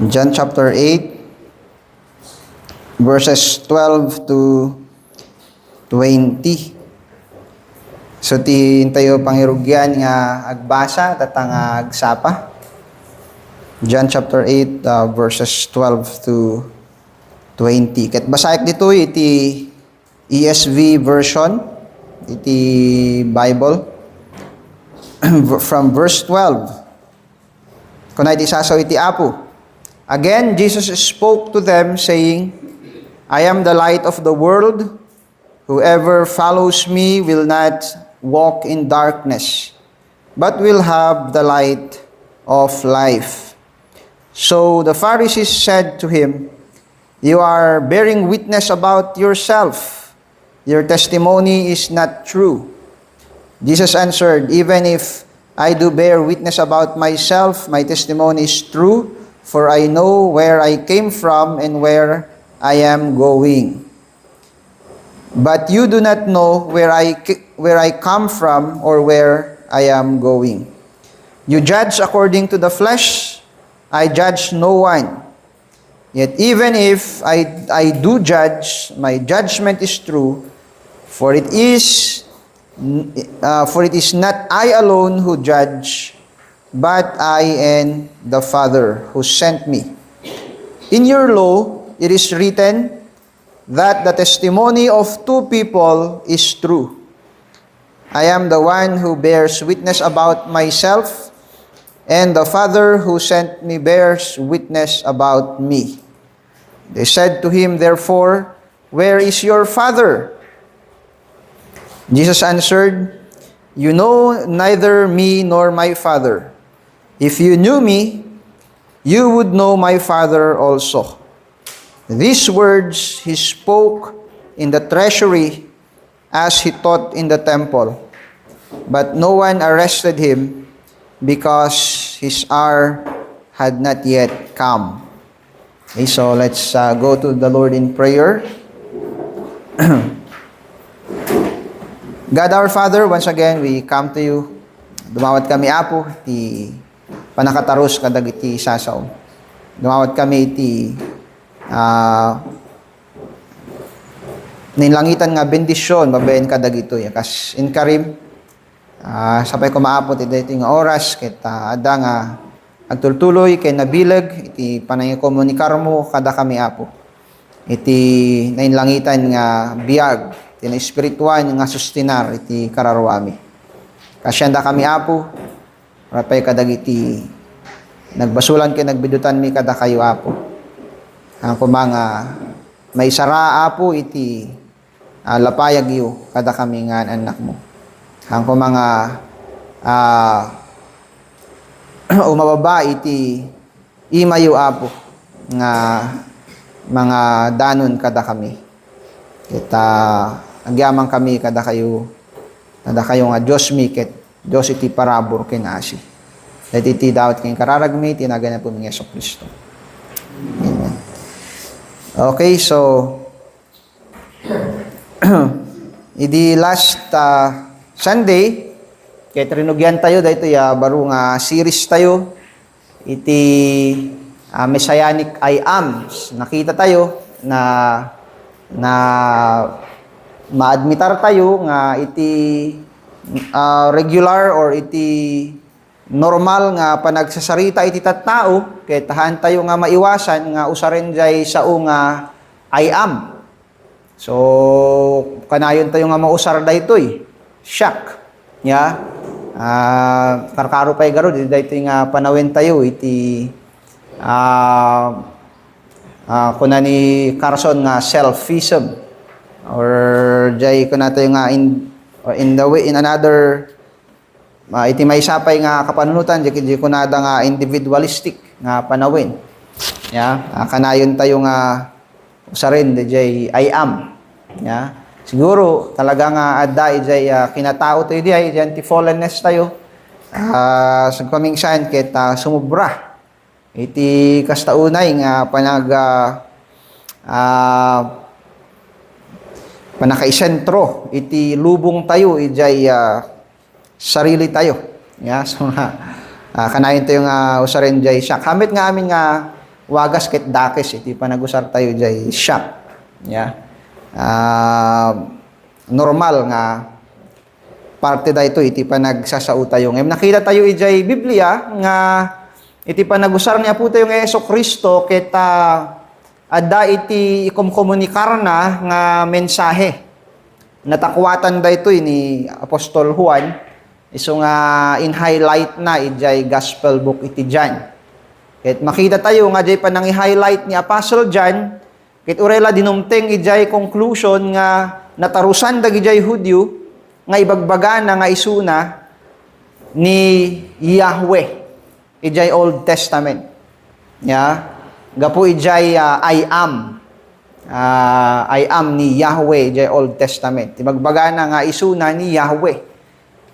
John chapter 8, verses 12 to 20. So tayo pangirugyan nga agbasa tatang agsapa. John chapter 8, verses 12 to 20. Ket basayek dito iti ESV version, iti Bible, from verse 12. Kunay iti sasaw iti Apo. Again, Jesus spoke to them, saying, I am the light of the world. Whoever follows me will not walk in darkness, but will have the light of life. So the Pharisees said to him, You are bearing witness about yourself. Your testimony is not true. Jesus answered, Even if I do bear witness about myself, my testimony is true, for I know where I came from and where I am going. But you do not know where I come from or where I am going. You judge according to the flesh. I judge no one. Yet even if I do judge, my judgment is true, for it is not I alone who judge, but I and the Father who sent me. In your law, it is written that the testimony of two people is true. I am the one who bears witness about myself, and the Father who sent me bears witness about me. They said to him, therefore, Where is your Father? Jesus answered, You know neither me nor my Father. If you knew me, you would know my Father also. These words he spoke in the treasury as he taught in the temple. But no one arrested him because his hour had not yet come. Okay, so let's go to the Lord in prayer. God our Father, once again, we come to you. Dumawat kami, Apo, ti panakataros kadag iti sasaw. Dumawat kami iti nilangitan nga bendisyon, babayan kadag ito. Kas in karim, sapay ko maapot iti nga oras, kita ada nga agtultuloy, kay nabilag, iti panay komunikar mo, kada kami, Apo. Iti nainlangitan nga biyag, iti na espirituan nga sustinar, iti kararwami. Kasyanda kami, Apo, rapay kadag iti nagbasulan kay nagbidutan mi kada kayo, Apo. Ang kumanga may sara, Apo, iti lapayag yu kada kami nga anak mo. Ang kumanga umababa iti imayo, Apo, nga mga danon kada kami. Kita agyaman kami kada kayo nga Diyos mi ket Diyos iti parabor kinasi. At iti dawat kayong kararagmi, tinagan na po ng Yeso Kristo. Amen. Okay, so idi last Sunday, kaya trinugyan tayo, dahito baro nga series tayo, iti Messianic I Am. Nakita tayo na maadmitar tayo nga iti regular or iti normal nga panagsasarita iti tattao, kay tahan tayo nga maiwasan nga usaren jay sao nga I am. So kanayon tayo nga mausar daytoy shock ya. Karkaro pay garo daytoy nga panawen tayo iti kuna ni Carson nga selfism, or jay kuna tayo nga in another iti may sapay nga kapanunutan, di kunada nga individualistic nga panawin. Ya, kanayon tayo nga usarin DJ I am. Ya, siguro talaga nga adda ijay kinatao tayo di ay ti fallenness tayo. Sa kamingsan ket sumubra iti kastaunay nga panakaisentro iti lubong tayo ijay sarili tayo. Yeah, so kanayon tayo nga usarin jay siya. Kamit nga amin nga wagas ket dakes iti panagusar tayo jay shop. Yeah. Normal nga parte da ito iti panagsasao tayo. Ngayon nakita tayo ijay Biblia nga iti panagusar niya po tayo ng Yeso Kristo ket adda iti ikomkomunikar na nga mensahe. Natakwatan da ito ni Apostol Juan iso nga in-highlight na ijay gospel book iti John. Ket makita tayo nga jay panang i-highlight ni Apostle John ket urela dinumteng ijay conclusion nga natarusan dag ijay Hudyo nga ibagbaga na nga isuna ni Yahweh ijay Old Testament. Gapo ijay I am ni Yahweh ijay Old Testament. Ibagbaga na nga isuna ni Yahweh.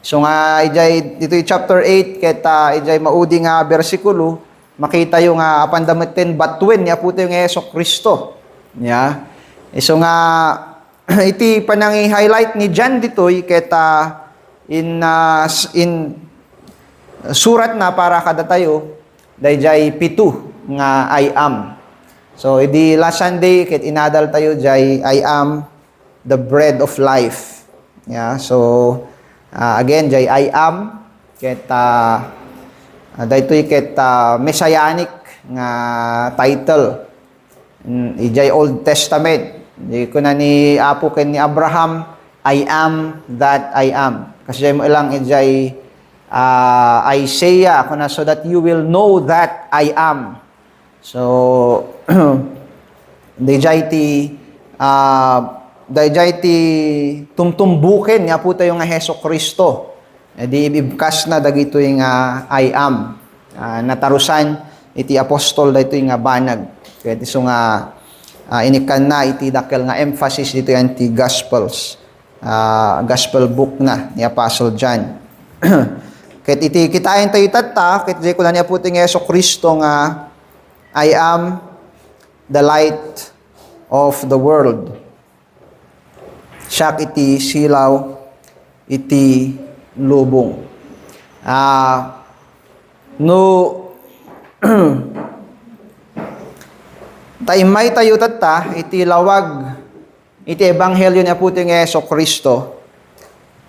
So nga ijay dito chapter 8 ket ijay maudi nga bersikulo makita yung apandameten batwen ni aputo yung Yeso Kristo. So nga iti panang i-highlight ni John ditoy ket in surat na para kada tayo dayjay 7 nga I am. So idi last Sunday ket inadal tayo jay I am the bread of life. So again jay I am ket daytoy ket messianic nga title. Ijay Old Testament. Di ko na ni Apo ken ni Abraham, I am that I am. Kasi mo ilang ijay Isaiah kuna so that you will know that I am. So dayjay ti tumtumbuken nga po tayo nga Heso Kristo. Di ibibkas na dagito yung I am. Natarusan iti apostol dayto nga banag. Kaya iso nga inikan na iti dakkel nga emphasis dito yan ti Gospels. Gospel book na ni Apostle John. Ket iti kitain tayo tatta, ket jay ko na niya puting Yeso Kristo nga I am the light of the world. Siak iti silaw iti lubong. Taimay tayo tatta, iti lawag, iti ebanghelyo niya po ting Yeso Kristo.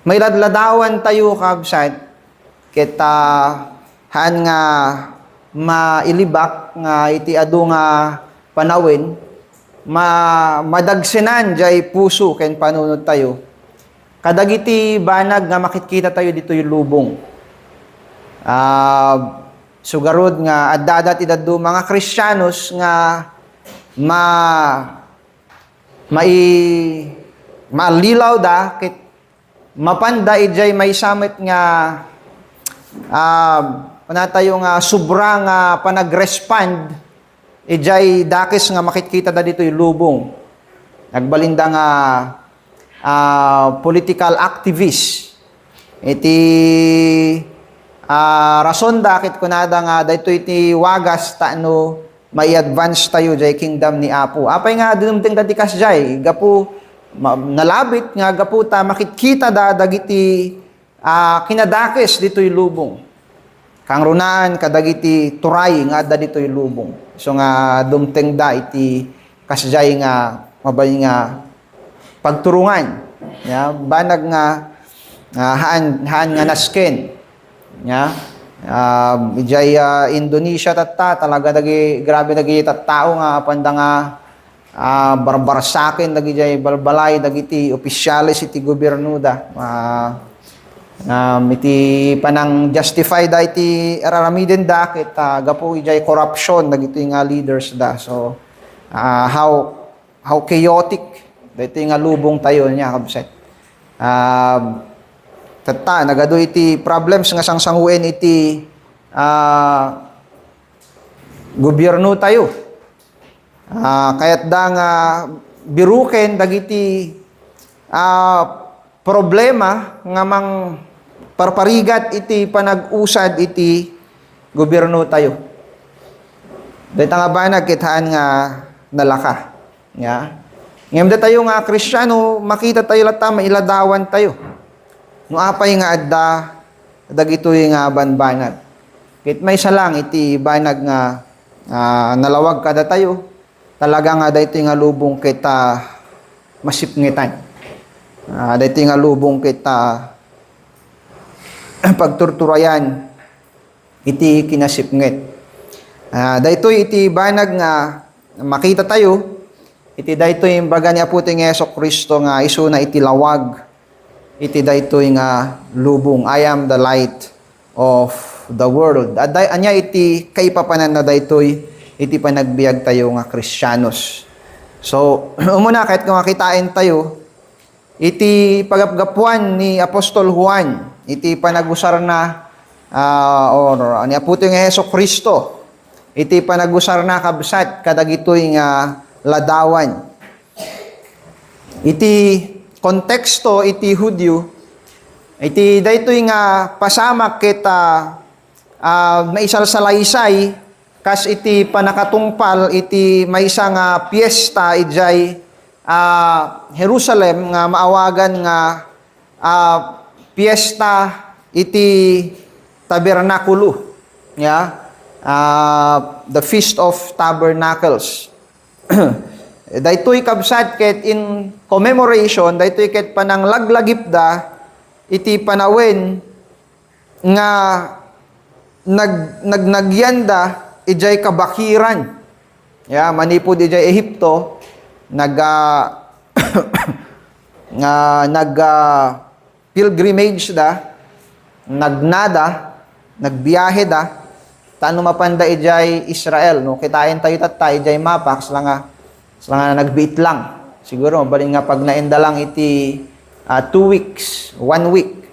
May ladladawan tayo kabsat, kita haan nga mailibak nga iti adu nga panawin, madagsenan jay puso ken panunod tayo. Kadagiti banag nga makikita tayo dito yung lubong. Sugarod nga addadat idaddo mga Kristiyanos nga malilaw da ket mapanda ijay may samit nga tayo nga sobra nga panagrespond ijay dakis nga makikita da dito yung lubong. Nagbalinda nga political activist iti rason dakit kunada nga dayto iti wagas taano may advance tayo jay kingdom ni Apo. Apay nga dinumting dati kasjay gapu nalabit nga gapu ta makikita da dagiti kinadakes ditoy lubong. Kang runaan kadagiti turay nga adda ditoy lubong. So nga dumteng da iti kasjay nga mabay nga pagturungan. Banag nga haan nga nasken. Ijay Indonesia tatta talaga grabe tattao nga panda nga barbarsaken jay balbalay dagiti opisyalis iti gobyerno da iti panang justify da iti araramiden da ket gapo ijay corruption dagiti nga leaders da. So how chaotic dagiti nga lubong tayo niya kabset. Tatta nagado iti problems nga sangsanguin iti gobyerno tayo. Kayat da nga biruken dagiti problema nga mang parparigat iti panag-usad iti gobyerno tayo. Dahil nga ba nagkitaan nga nalaka. Ngayon da tayo nga Kristiyano, makita tayo lata, mailadawan tayo. No apay nga adda dagitoy nga banbanag. Ket may salang iti banag nga nalawag kada tayo, talaga nga daytoy nga lubong kita masipngitan. Daytoy nga lubong kita pagturturayan iti kinasipngit. Daytoy iti banag nga makita tayo, iti daytoy baga ni Apo ting Hesus Kristo nga isu na iti lawag, iti daytoy nga lubong. I am the light of the world. Anya iti kaipapanan na daytoy iti panagbiag tayo nga Kristiyanos. So, umuna kahit kung makitain tayo, iti pagapgapuan ni Apostol Juan, iti panagusar na or ni Apo ting Hesus Kristo, iti panagusar na kabsat kadagitoy nga ladawan. Iti konteksto iti Hudyo, iti daytoy nga pasamak kita maisalsalaysay kas iti panakatungpal iti maysa nga piyesta ijay Jerusalem nga maawagan nga piyesta iti tabernakulo, the Feast of Tabernacles. Daytoy kabsat ket in commemoration, daytoy ket panang lagлагipda iti panawin nga nagyanda ijay kabakiran. Manipod ijay Ehipto, pilgrimage da, nagbiyahe da, taano mapanda ijay Israel, no? Kitain tayo ijay mapak, sila nga nagbiit lang. Siguro, mabalin nga pag naenda lang iti 2 weeks, 1 week.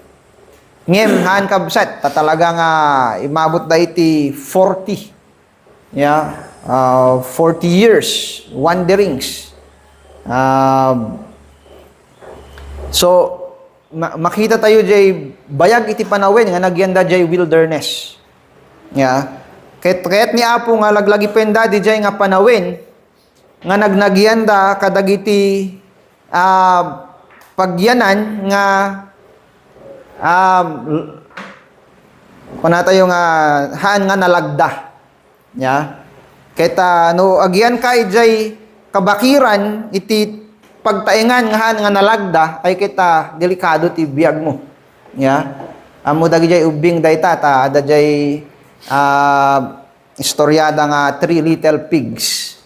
Ngem, haan kabsat, talaga nga imabot da iti 40. 40 years, wanderings. So, makita tayo jay bayag iti panawin nga nagyanda jay wilderness. Kaya't ni Apo nga laglagi penda di jay nga panawin nga nagyanda kadagiti pagyanan nga kuna tayo nga haan nga nalagda. Kaya't no agyan ka ijay kabakiran iti pagtaingan nga haan nga nalagda ay kita delikado ti biag mo. Amo dagi jay ubing dayta ta ada jay istoryada nga 3 little pigs.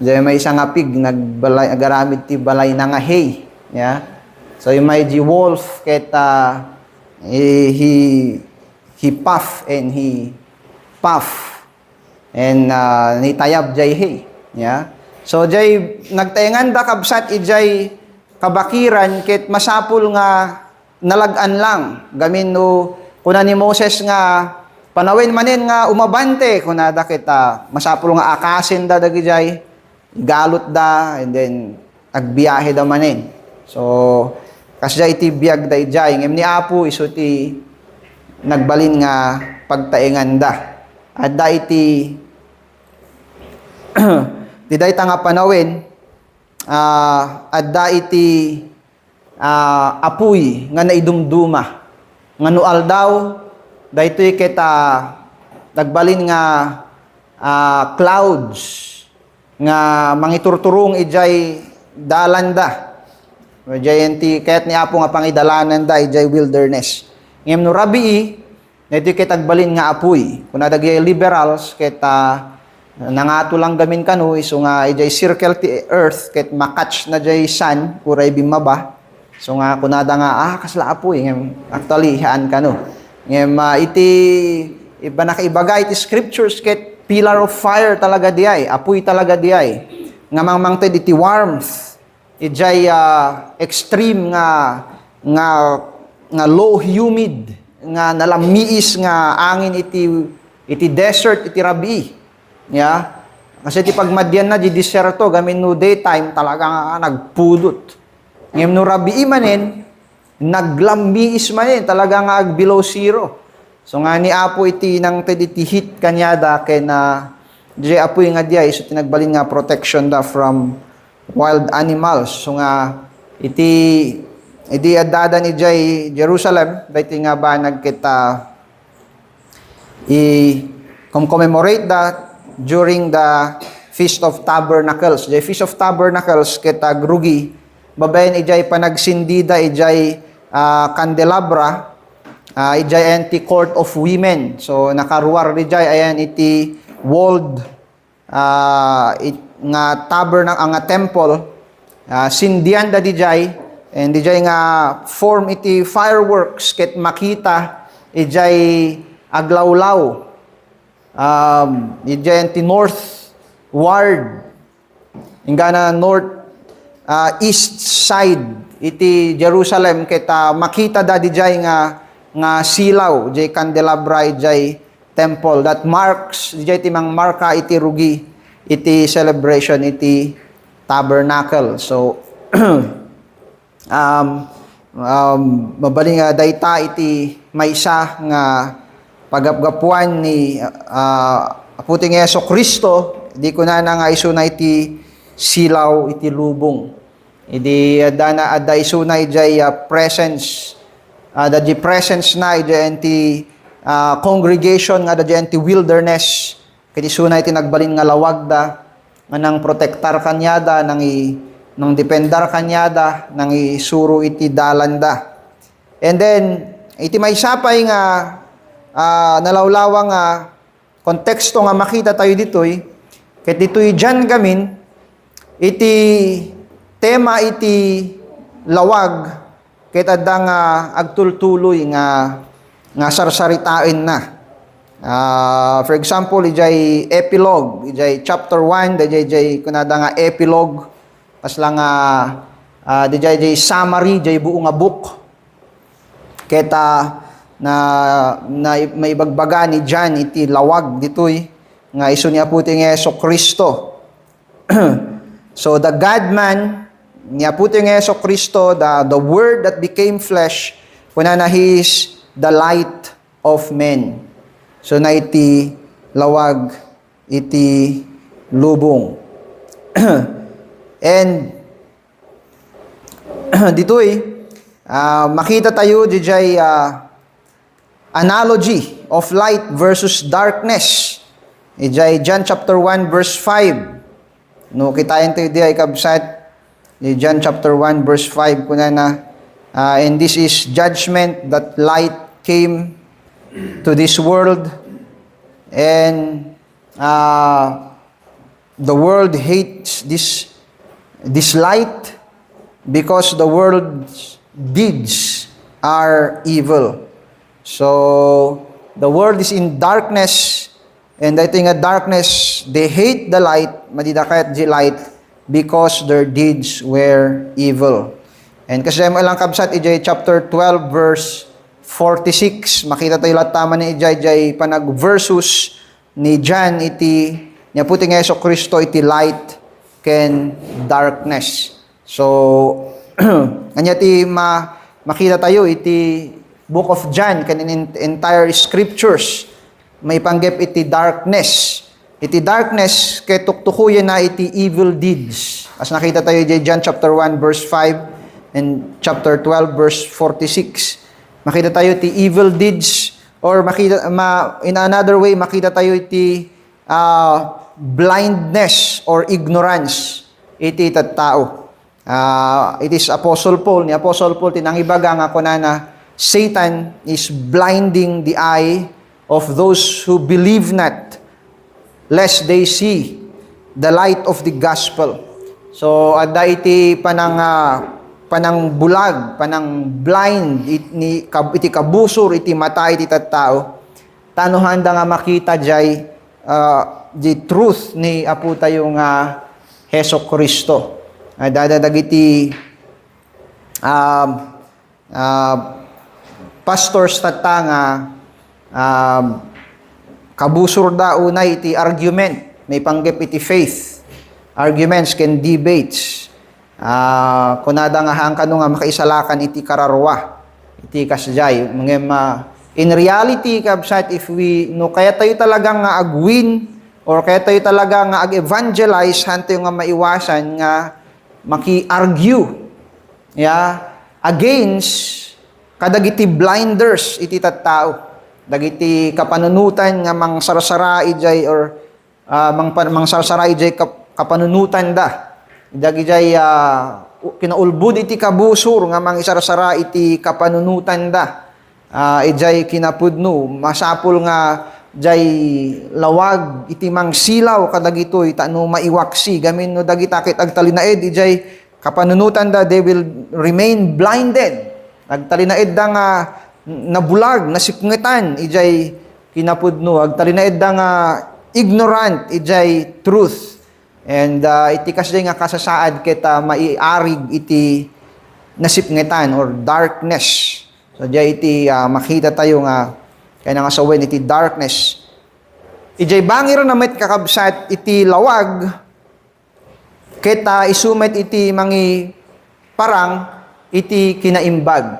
Jay may isa nga pig nagaramid ti balay na nga hay. So yung may wolf ket he puff and he puff and nitayab jay hay. So jay nagtaengan da kabsat ijay kabakiran ket masapul nga nalagan lang gamin no kuna ni Moses nga panawin manen nga umabante kuna da kita masapul nga akasin da dagi jay galot da and then agbiyahe da manen. So kasya iti biag da ijay ngem ni Apo isu ti nagbalin nga pagtaengan da adda iti di dayta nga panawin adda iti apuy nga naidumduma nga no aldaw daytoy kita nagbalin nga clouds nga mangiturturong ijay dalanda. Iti kaya't ni Apo nga pangidalanan da ijay wilderness. Ngem no rabii daytoy ket agbalin nga apuy. Kuna dagiti liberals ket nangato lang gamin kanu isu nga ijay circle ti earth ket makatch na jay sun uray bimaba. So nga kunada nga kasla apoy ngem actually haan kanu. Ngem iti iba nakaibaga iti scriptures ket pillar of fire talaga diay, apoy talaga diay. Nga mangmangted iti warmth ijay extreme nga low humid nga nalamiis nga angin iti desert iti rabii. Kasi ti pagmadyan na di deserto gamin no daytime talaga nga nagpudot. Ngem no rabii manen naglamiis manen talaga nga below zero. So nga ni Apo iti nang iti heat kanyada ken di apoy nga diay so tinagbalin nga protection da from wild animals. So nga iti adada ni jay Jerusalem dayti nga ba nagkita commemorate da during the Feast of Tabernacles. Ijay Feast of Tabernacles kita grugi babayan ijay panagsindida ijay candelabra ijay enti court of women. So nakaruar ijay ayan iti walled nga nga temple sindian da dijay and dijay nga form iti fireworks ket makita ijay aglawlaw ijay enti northward ingana north east side iti Jerusalem ket makita da dijay nga silaw ijay candelabra ijay temple that marks ijay timang marka iti rugi iti celebration iti tabernacle. So mabaling dayta iti maysa nga pagapgapuan ni aputing Yeso Kristo di ko na nga isuna iti silaw iti lubong idi adana adda isuna ijay presence the presence na ijay iti congregation nga da iti wilderness kiti isuna iti nagbalin nga lawag da nga nang protektar kanyada nang dependar kanyada nang isuro iti dalanda. And then iti may sapay nga nalawlawang konteksto nga makita tayo ditoy ket ditoy diyan gamin iti tema iti lawag ket adda nga agtultuloy nga sarsaritain na. For example, ijay epilogue, ijay chapter 1, ijay kunada nga epilogue, kasla nga ijay summary, ijay buo nga book. Keta na maibagbaga ni John iti lawag ditoy nga isu ni aputing Yeso Kristo. So the God-man ni aputing Yeso Kristo, the Word that became flesh, kunana He is the light of men. So na iti lawag iti lubong. And ditoy makita tayo dijay analogy of light versus darkness. Ijay John chapter 1 verse 5. No kitayen tayo di ay kabsat John chapter 1 verse 5 kunana and this is judgment that light came to this world and the world hates this light because the world's deeds are evil. So the world is in darkness and I think darkness they hate the light madidakayat the light because their deeds were evil. And kasi mo lang kabsat ijay chapter 12 verse 46 makita tayo lahat tama ni ijay panag versus ni John iti niya puting Yeso Kristo iti light ken darkness. So anya ti makita tayo iti book of John ken entire scriptures may panggep iti darkness. Iti darkness kay tuktukuyan na iti evil deeds. As nakita tayo iti John chapter 1 verse 5 and chapter 12 verse 46. Makita tayo iti evil deeds or in another way makita tayo iti blindness or ignorance iti tattao. It is Apostle Paul. Ni Apostle Paul tinangibaga nga kunana Satan is blinding the eye of those who believe not lest they see the light of the gospel. So adda iti panang bulag, panang blind iti kabusor iti mata iti tattao. Tanuhanda nga makita jay the truth ni apo tayo nga Heso Kristo. Dadadag iti pastors tatta nga kabusor da unay iti argument, may panggep iti faith. Arguments ken debates. Kunada nga hangkano nga makaisalakan iti kararwa. Iti kasjay. In reality, kabsat, if we, no, kaya tayo talagang nga agwin or kaya tayo talaga nga ag-evangelize, hanto yung nga maiwasan nga maki-argue against kadagiti blinders iti tattao. Dagiti kapanunutan nga mang sarasara ijay or mang sarsara ijay kapanunutan da. Dagijay kinaulbud iti kabusor nga mang isarsara iti kapanunutan da. Ijay kinapudno masapul nga jay lawag iti mang silaw kadagitoy tano maiwaksi gamin no dagitakit agtalinaed ijay kapanunutan da, they will remain blinded. Agtalinaed da nga nabulag, nasipngetan ijay kinapudno. Agtalinaed da nga ignorant ijay truth. And iti kasday nga kasasaad kita maiarig iti nasipngetan or darkness. So jay iti makita tayo nga kaya nga sawen iti darkness. Ijay bangir na met kakabsat iti lawag kita isumet iti mangi parang iti kinaimbag.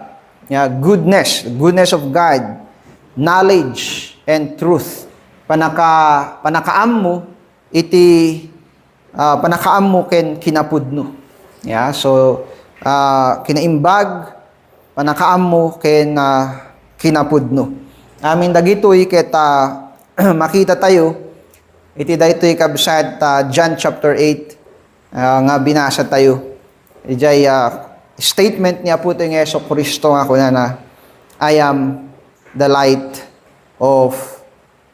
Goodness of God, knowledge and truth. Panakaam mo iti panakaam mo ken kinapudno. So kinaimbag panakaam mo ken kinapudno. Amin dagitoy ket makita tayo iti daytoy kabsat John chapter 8 nga binasa tayo. Ijay statement niya po ito ng Yeso Kristo nga kuna na I am the light of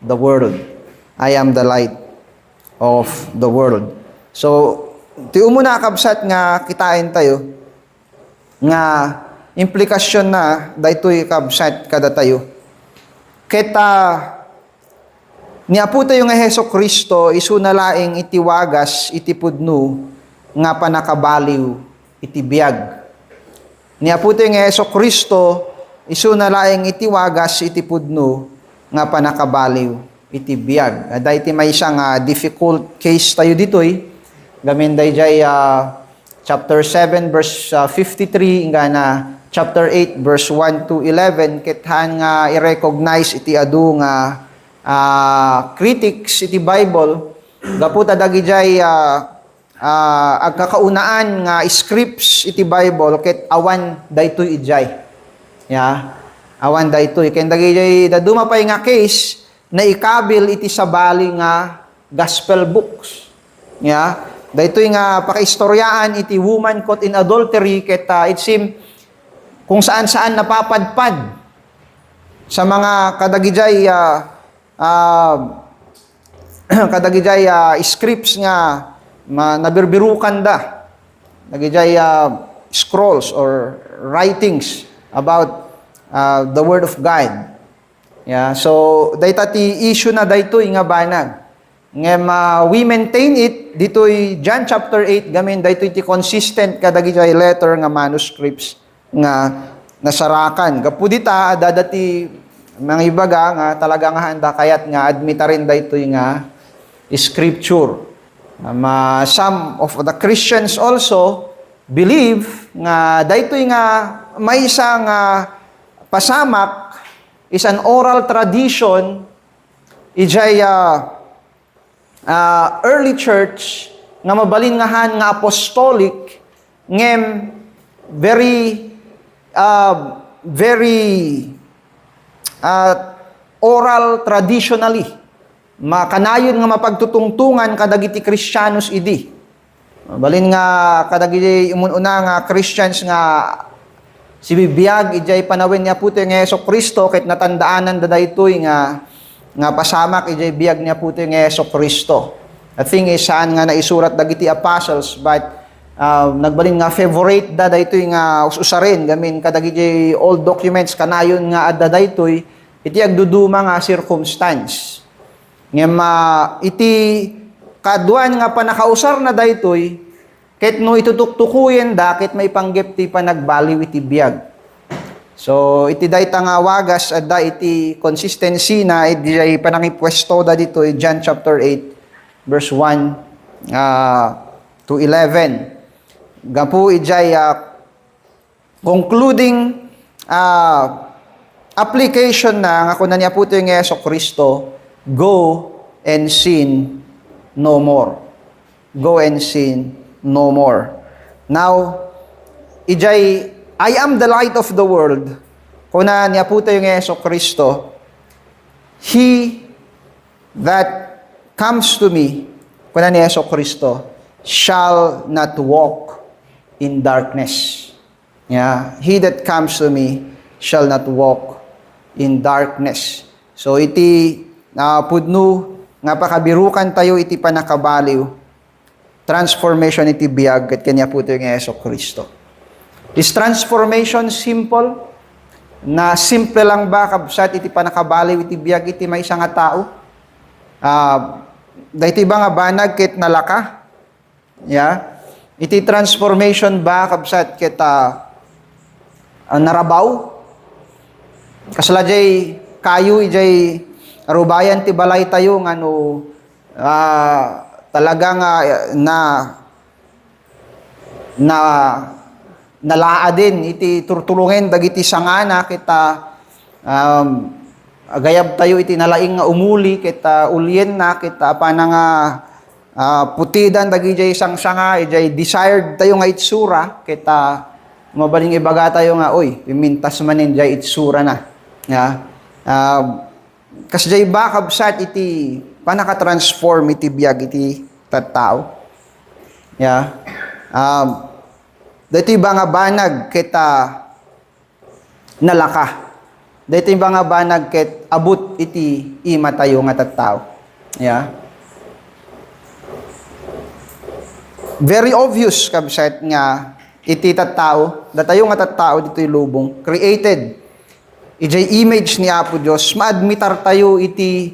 the world. I am the light of the world. So, ti umuna kabsat nga kitain tayo nga implikasyon na daytoy kabsat kada tayo. Kita niya po tayo nga Heso Kristo isunalaing iti wagas iti pudno nga panakabaliw iti biag. Niya po tayo nga Heso Kristo isunalaing iti wagas iti pudno nga panakabaliw iti biag. Aday iti may isang difficult case tayo ditoy. Gamin day jay chapter 7 verse 53 nga na chapter 8 verse 1 to 11 kethan nga i-recognize iti adu nga critics iti Bible gaputa dagijay agkakaunaan nga scripts iti Bible ket awan daytoy ijay. Awan daytoy ken dagijay daduma pay nga case na ikabil iti sabali nga gospel books. Daytoy nga pakaistoryaan iti woman caught in adultery ket it seem kung saan-saan napapadpad sa mga kadagijay scripts nga nabirbirukan da. Nagijay scrolls or writings about the Word of God. So, daytati issue na daytoy nga banag. Ngem we maintain it ditoy John chapter 8 gamin daytoy ti consistent kadagijay letter nga manuscripts nga nasarakan. Gapudita dadati mga ibaga nga talaga nga handa kayat nga admita rin daytoy nga scripture. Some of the Christians also believe nga daytoy nga may isang pasamak is an oral tradition ijay early church nga mabalin ngahan nga apostolic ngem very oral traditionally makanayon nga mapagtutungtungan kadagiti Kristiyanos idi. Balin nga kadagiti umununa nga Christians nga si bibiyag ijay panawin niya puto nga Yeso Kristo ket natandaanan da daytoy nga pasamak ijay biyag niya puto nga Yeso Kristo. The thing is saan nga naisurat dagiti apostles but nagbalin nga favorite da daytoy nga usarin gamin kadagiti old documents kanayon nga adda daytoy iti agduduma nga circumstance. Ngem iti kaduan nga panakausar na daytoy ket no itutuktukuyen da ket maipanggep ti panagbaliw iti biag. So iti dayta nga wagas adda iti consistency na iti panangipwesto da ditoy John chapter 8 verse 1 to 11. Gapu ijay concluding application na nga kunan niya po ito yung Yeso Kristo, go and sin no more. Go and sin no more. Now, ijay, I am the light of the world. Kunan niya po ito yung Yeso Kristo, he that comes to me, kuna ni Yeso Kristo, shall not walk in darkness. Yeah, he that comes to me shall not walk in darkness. So iti pudno nga pakabirukan tayo iti panakabaliw. Transformation iti biag ket kanya puto nga Yeso Kristo. Is transformation simple? Na simple lang ba kabsat iti panakabaliw iti biag iti maysa nga tao? Dahiti ba nga banag ket nalaka? Yeah. Iti transformation ba kabsat ket narabaw? Kasla jay kayo ijay arubayan ti balay tayo ngano talagang nalaa din iti turtulungen dagiti sangana kita agayab tayo iti nalaing nga umuli kita ulyen na kita pananga putidan dagiti isang sanga ijay desired tayo nga itsura kita mabaling ibaga tayo nga oy pimintas manin jay itsura na ya kasjay ba kabsat iti panaka-transform iti biag iti tattao ya dito ba nga banag kita nalaka dito ba nga banag ket abot iti ima tayo nga tattao ya very obvious kabsat nga iti tattao, datayo nga tattao dito'y lubong, created, ijay image ni Apo Diyos, maadmitar tayo iti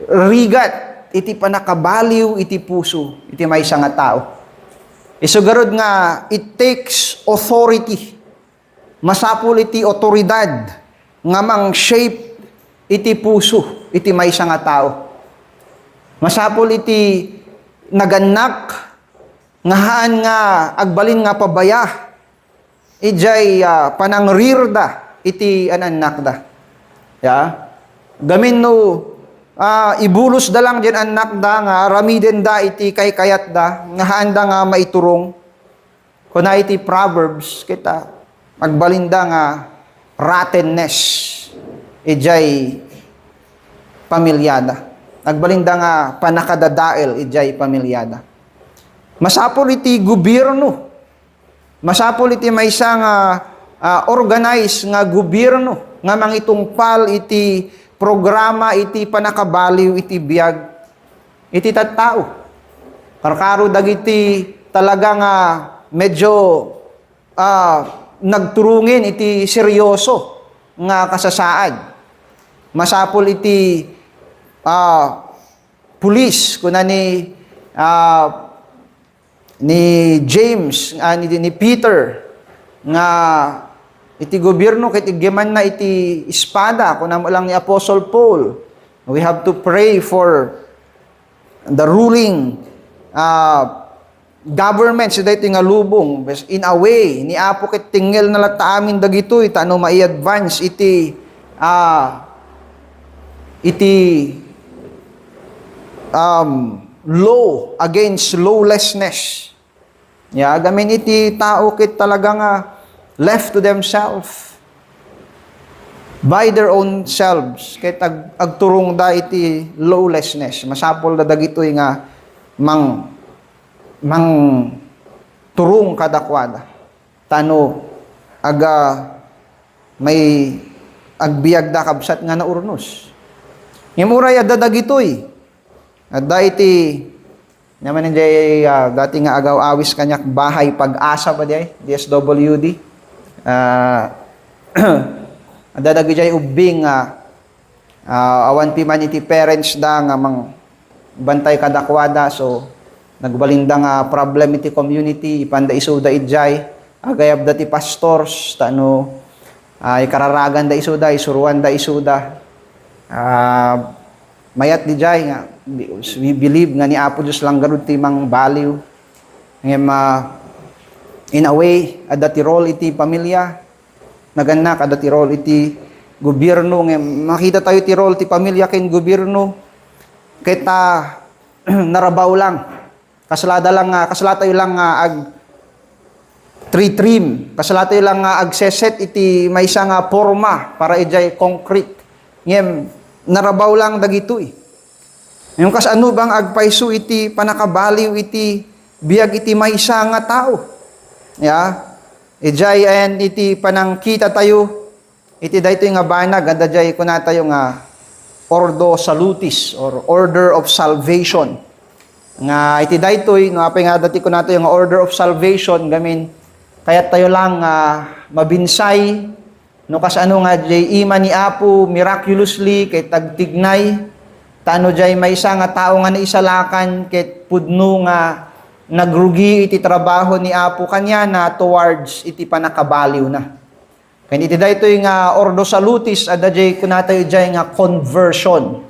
rigat, iti panakabaliw, iti puso, iti maysa nga tao. Isugarod nga, it takes authority, masapul iti otoridad, nga mang shape, iti puso, iti maysa nga tao. Masapul iti naganak, ngahaan nga agbalin nga pabaya ijay panangrirda iti ananak da ya gamin no ibulos da lang diyan anak da nga ramiden da iti kaykayat da ngahaan da nga maiturong kuna iti proverbs kita agbalin da nga rottenness ijay pamilyada agbalin da nga panakadadael ijay pamilyada. Masapol iti gobyerno. Masapol iti maysa nga organize nga gobyerno nga mangitungpal iti programa iti panakabaliw iti biag iti tattao. Karkaro dagiti talaga nga medyo nagturungin iti seryoso nga kasasaad. Masapol iti pulis kuna ni James, ni Peter, nga iti gobyerno ket igyaman na iti espada, kuna mo lang ni Apostle Paul. We have to pray for the ruling government sa dito nga lubong. In a way, ni Apo ket tingel na lata amin dagitoy, tano mai-advance iti law against lawlessness. Ya, gamin iti tao ket talaga nga left to themselves by their own selves ket agturong da iti lawlessness. Masapol da dagitoy nga mang turong kadakwada. Tano may agbiag da kabsat nga naurnos. Imuray adda dagitoy. Adda iti naman hindi dati nga agaw awis kanyak bahay pag-asa ba di DSWD. Adadagi jay ubing awan pi man iti parents da nga mang bantay kadakwada so nagbalinda nga problem iti community ipanda isuda idjay agayab da ti pastors tano ikararagan da isuda isuruan da isuda mayat di jay nga we believe nga ni Apo Diyos lang garud ti mang baliw ngem in a way adda ti role iti pamilya naganak adda ti role iti gobyerno ngem makita tayo ti role ti pamilya ken gobyerno kita narabaw lang kaslata tayo lang ag trim kaslata tayo lang ag seset iti maysa nga forma para ijay concrete ngem narabaw lang dagitoy. Yung kasano bang agpaiso iti panakabaliw iti biyag iti maysa nga tao. Ya. Ijay ayan iti panangkita tayo iti daytoy nga banag anda jay kuna tayo nga Ordo Salutis or Order of Salvation. Nga iti daytoy no apay nga dati kuna tayo nga Order of Salvation gamin kaya tayo lang mabinsay no kasano nga jay ima ni Apo miraculously kay tagtignay tano jay maysa nga tao nga naisalakan ket pudno nga nagrugi iti trabaho ni Apo kanya na towards iti panakabaliw na. Kaya iti daytoy nga Ordo Salutis adda jay kunatayo jay nga conversion.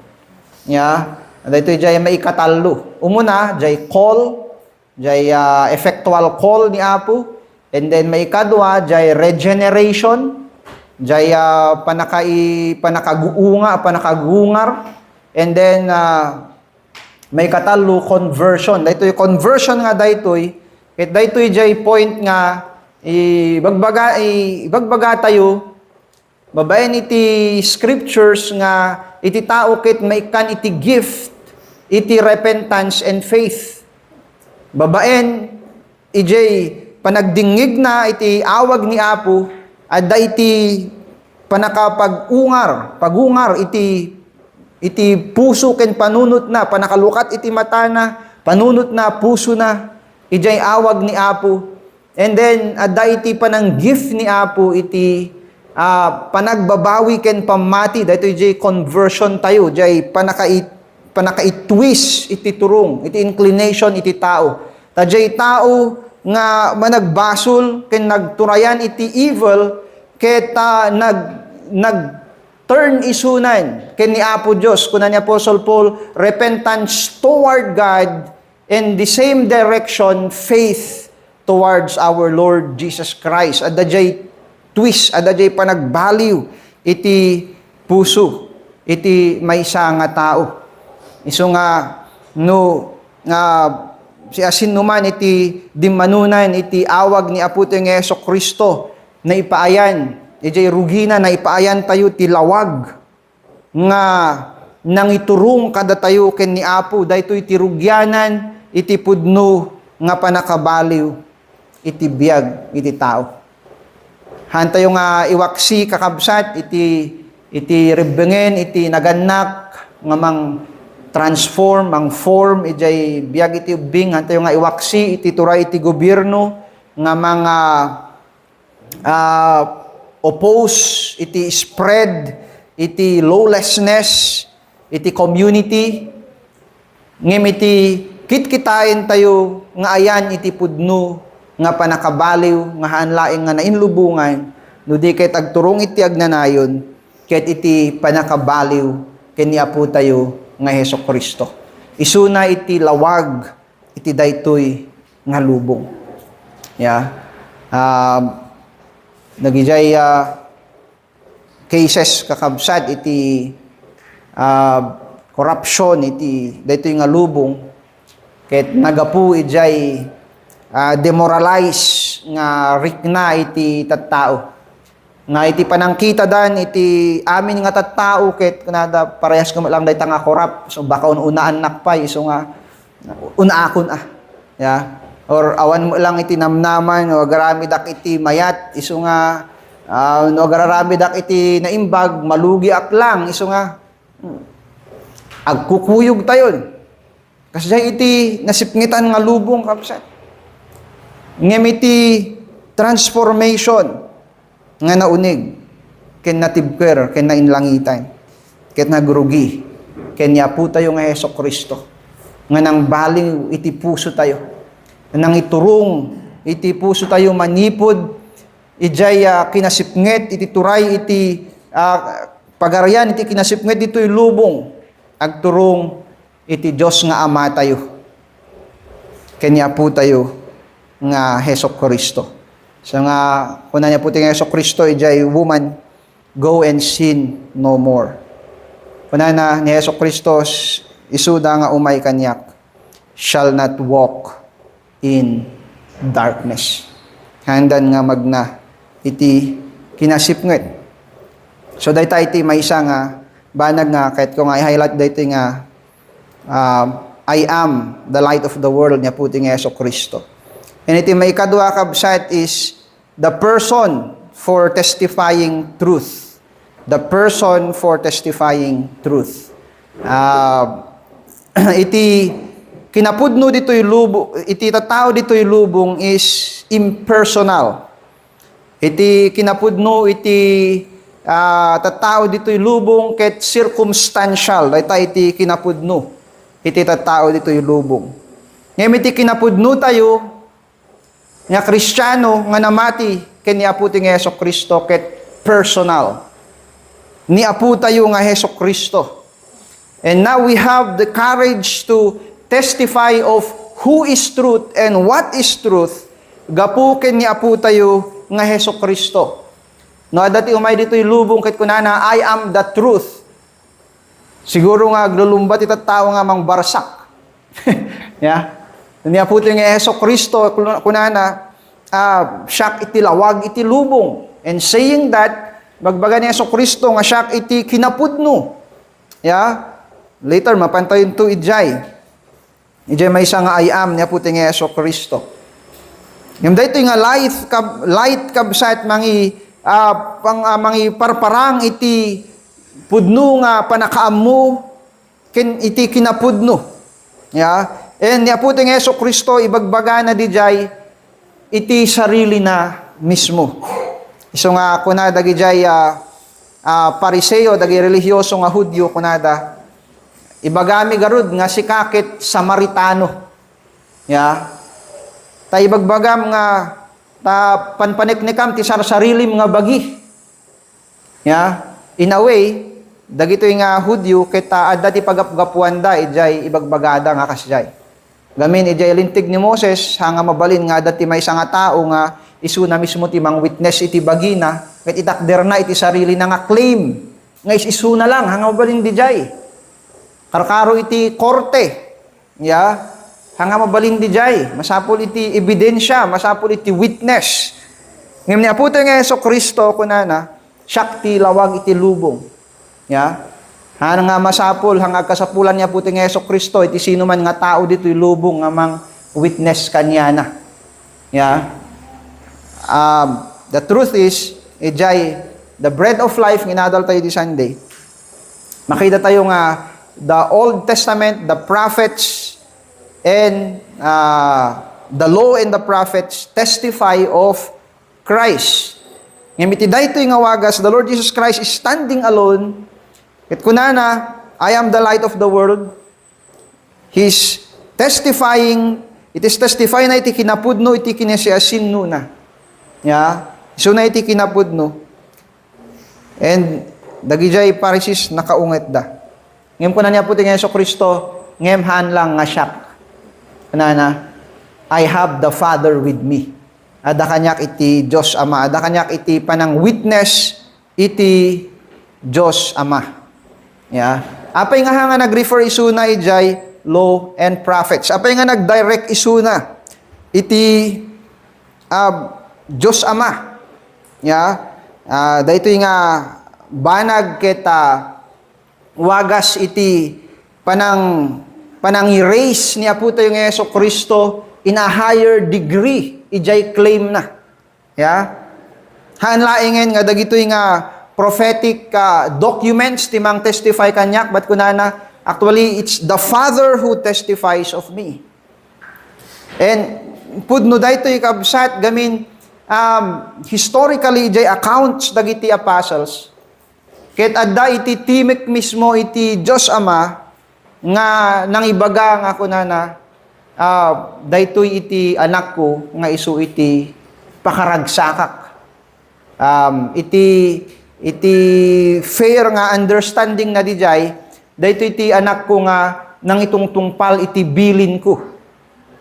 Ya, daytoy jay maikatalo. Umuna jay call, jay effectual call ni Apo, and then maikadwa jay regeneration, jay panakagungar, and then may katalo conversion. Daytoy conversion nga daytoy, ket daytoy jay point nga ibagbaga tayo babaen iti scriptures nga iti tao ket maikan iti gift iti repentance and faith. Babaen ijay panagdingig na iti awag ni Apo adda iti pagungar iti puso ken panunot na, panakalukat iti mata na, panunot na, puso na, ijay awag ni Apo. And then, adda iti panang gift ni Apo, iti panagbabawi ken pamati, dahito ijay conversion tayo, ijay panaka-twist iti turong, iti inclination iti tao. Tajay tao nga managbasol, ken nagturayan iti evil, keta turn isunan ken ni Apo Dios kuna ni Apostle Paul repentance toward God and the same direction faith towards our Lord Jesus Christ. Adda jay twist, adda jay panagbaliw iti puso iti maysa nga tao. Isu nga no nga si asin numan iti dimmanunan iti awag ni Apo tayong Jesu-Kristo na ipaayan ijay rugina na ipaayan tayo ti lawag nga nangiturong kada tayo ken ni Apo daytoy ti rugyanan iti pudno nga panakabaliw iti biag iti tao. Han tayo nga iwaksi kakabsat iti rebengen iti naganak nga mang transform ang form ijay biag iti ubing han tayo nga iwaksi iti turay iti gobyerno nga mga oppose, iti spread, iti lawlessness, iti community, ngem iti kitkitain tayo nga ayan iti pudno nga panakabaliw nga hanlaing nga nainlubungan no di ket agturong iti agnanayon ket iti panakabaliw ken ni Apo tayo nga Jesu-Kristo. Isuna iti lawag iti daytoy nga lubong. Ya. Nagijay cases kakabsat iti corruption iti daytoy nga lubong ket nagapu ijay demoralize nga rikna iti tattao nga iti panangkita dan iti amin nga tattao ket kunada parehas ka lang dayta nga corrupt so baka unaan nakpay so nga unaakon ya. Or awan mo lang iti namnaman, o agarami dak iti mayat, iso nga, no agarami dak iti naimbag, malugi ak lang, iso nga, agkukuyog tayon. Kasi iti nasipngitan nga lubong, kapsat. Ngem iti transformation, nga naunig, ken natibker, ken nainlangitan, ken nagrugi, ken yapu tayo nga Jesu-Kristo, nga nang baliw iti puso tayo, nang iturong iti puso tayo manipod ijay kinasipnget iti turay iti pagarian iti kinasipnget ditoy lubong agturong iti Dios nga Ama tayo kanya po tayo nga Jesu-Kristo. So nga kuna niya po tayo nga Jesu-Kristo ijay woman go and sin no more. Kuna na ni Jesu-Kristo isuda nga umay kanyak shall not walk in darkness. Handan nga magna iti kinasipnget. So dayta iti maysa nga banag nga kahit ko nga i-highlight dayto nga I am the light of the world niya puti nga Yeso Kristo. And iti may kadwa kabsat is the person for testifying truth. The person for testifying truth. Iti kinapudno dito'y lubong, iti tatao dito'y lubong is impersonal. Iti kinapudno, iti tatao dito'y lubong ket circumstantial. Dahil iti kinapudno, iti tatao dito'y lubong. Ngayon iti kinapudno tayo, nga Kristiyano, nga namati, ken ni Apo ti nga Heso Kristo, ket personal. Ni Apo tayo nga Heso Kristo. And now we have the courage to testify of who is truth and what is truth, gapu ken ni Apo tayo nga Heso Kristo. No, dati umay dito'y lubong ket kunana, I am the truth. Siguro nga aglulumbat ita tao nga mang barsak. Yeah. Ni Apo tayo nga Heso Kristo kunana, siyak iti lawag iti lubong. And saying that, bagbaga ni Heso Kristo nga siyak iti kinapudno. Yeah. Later mapantayon to ijay. Ijay may isa nga I am ni Apo tayo nga Heso Kristo. Yung dito nga light kabsat mangi mangi parparang iti pudno nga panakaammo ken iti kinapudno. Yeah. And ni Apo tayo nga Heso Kristo ibagbaga na dijay iti sarili na mismo. Iso nga kunada dijay pariseo dagi relihiyoso nga Hudyo kunada ibagami garud nga si kakit Samaritano. Yeah. Ta ibagbagam nga ta panpaniknikam ti sarsarilim nga bagi. Yeah. In a way, dagito nga Hudyo ket adda ti pagapgapuan da ijay ibagbagada nga kasjay. Gamin ijay lintig ni Moses hanga mabalin nga dati may isa nga tao nga isuna mismo ti mang witness iti bagina ket itakder na iti sarili na nga claim nga isuna lang hanga mabalin dijay. Karkaro iti korte. Yeah. Hanga mabalin dijay, masapol iti ebidensya, masapol iti witness. Ngem ni Apo tayo nga Heso Kristo kunana, siak ti lawag iti lubong. Yeah. Hanga nga masapol hanga kasapulan niya Apo tayo nga Heso Kristo iti sino man nga tao dito'y lubong nga mang witness kanya na. Yeah. The truth is, ijay the bread of life ginadal tayo di Sunday. Makita tayo nga the Old Testament, the prophets, and the law and the prophets testify of Christ. Ngayon iti daytoy nga wagas, the Lord Jesus Christ is standing alone. Ket kunana, I am the light of the world. He's testifying, it is testify na iti kinapudno, iti kinasiasinno na. Yeah? So na iti kinapudno. And dagijay parisis nakaunget da. Ngayon kuna niya po ti Heso Kristo, ngem han lang nga siyak. Kunana, I have the Father with me. Ada kanyak iti Diyos Ama. Ada kanyak iti panang witness iti Diyos Ama. Yeah. Apay nga nga nag-refer isuna ijay law and prophets. Apay nga nag-direct isuna iti Diyos Ama. Yeah. Dahito nga banag kita wagas iti panang i-raise ni Apo tayo nga Heso Kristo in a higher degree ijay claim na. Yeah. Hanlaingen nga dagitoy nga prophetic documents timang testify kanyak but kunana actually it's the Father who testifies of me. And pudno daytoy kabsat gamin historically ijay accounts dagiti apostles. Ket adda iti timek mismo iti Dios Ama nga nang ibaga nga kunana daytoy iti anak ko nga isu iti pakaragsakak. Iti fair nga understanding na dijay daytoy iti anak ko nga nang itong tungpal iti bilin ko.